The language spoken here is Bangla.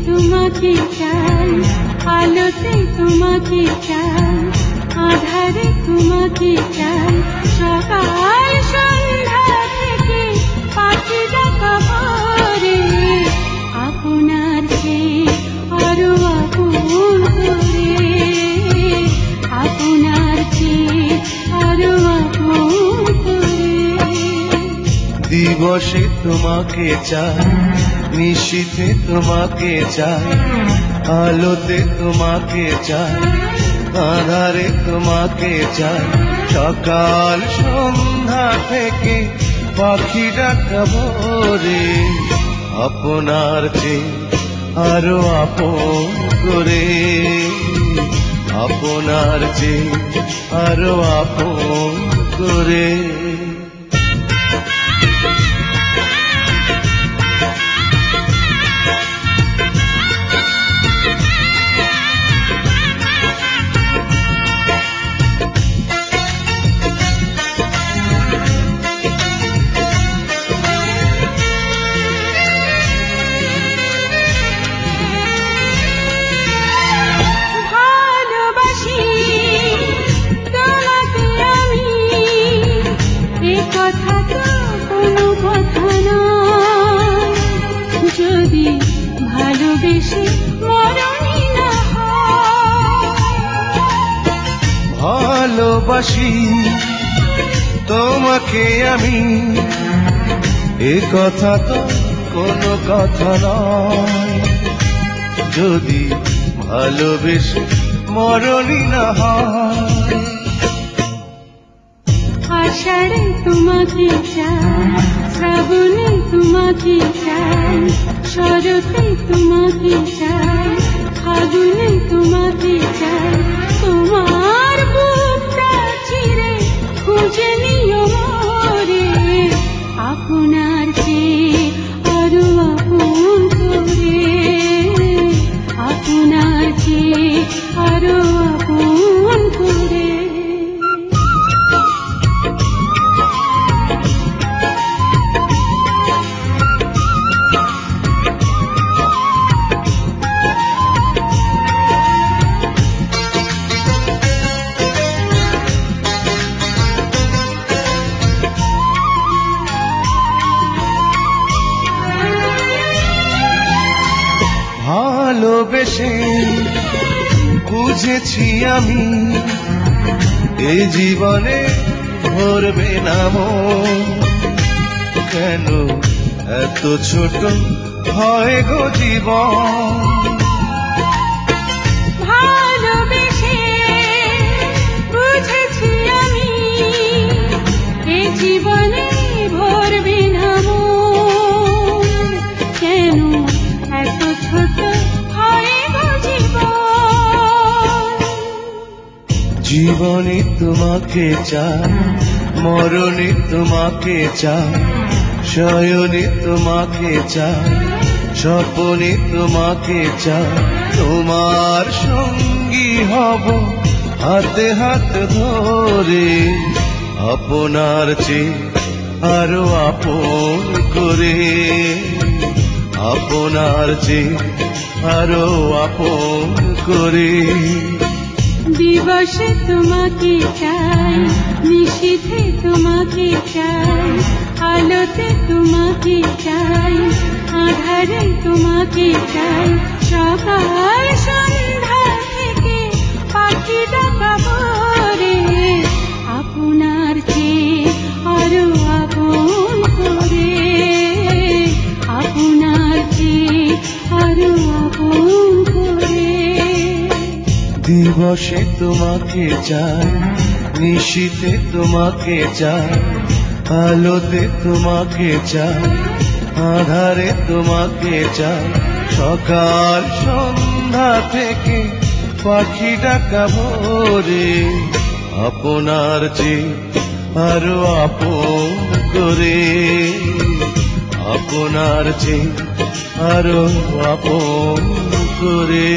তোমাকে চাই, আলোতে তোমাকে চাই, আধারে তোমাকে চাই, সকাল সন্ধ্যা থেকে পাখি ডাকা ভোরে, আপনার চেয়ে আরো আপন করে, আপনার চেয়ে আরো আপন করে। দিবসে তোমাকে চাই, নিশীথে তোমাকে চাই, আলোতে তোমাকে চাই, আধারে তোমাকে চাই, সকাল সন্ধ্যা থেকে পাখি ডাকা ভোরে, আপনার চেয়ে আরো আপন করে, আপনার চেয়ে আরো আপন করে। যদি ভালোবেসে মরণই না হয়, ভালোবাসি তোমাকে আমি, এ কথা তো কোনো কথা নয়, যদি ভালোবেসে মরণই না হয়। আষাঢ়ে তোমাকে চাই, শ্রাবণে তোমাকে চাই, শরতে তোমাকে চাই, ফাগুনে তোমাকে চাই, তোমার বুকটা চিরে খুঁজে নিও মোরে, আপনার চেয়ে আরো আপন করে, আপনার চেয়ে আরো আপন করে। ভালোবেসে বুঝেছি আমি, এ জীবনে ভরবে না মন, কেন এত ছোট হয় গো জীবন। ভালোবেসে বুঝেছি আমি, এ জীবনে ভরবে না মন, কেন এত ছোট হয় গো জীবন। জীবনে তোমাকে চাই, মরণে তোমাকে চাই, শয়নে তোমাকে চাই, স্বপনে তোমাকে চাই, তোমার সঙ্গী হব হাতে হাত ধরে, আপনার চেয়ে আরো আপন করে, আপনার চেয়ে আরো আপন করে। দিবসে তোমাকে চাই, নিশীথে তোমাকে চাই, আলোতে তোমাকে চাই, আধারে তোমাকে চাই, সকাল সন্ধ্যা থেকে পাখি ডাকা ভোরে, আপনার চেয়ে আরো আপন করে, আপনার চেয়ে আরো আপন করে। দিবসে তোমাকে চাই, নিশীথে তোমাকে চাই, আলোতে তোমাকে চাই, আধারে তোমাকে চাই, সকাল সন্ধ্যা থেকে পাখি ডাকা ভোরে, আপনার চেয়ে আরো আপন করে, আপনার চেয়ে আরো আপন করে।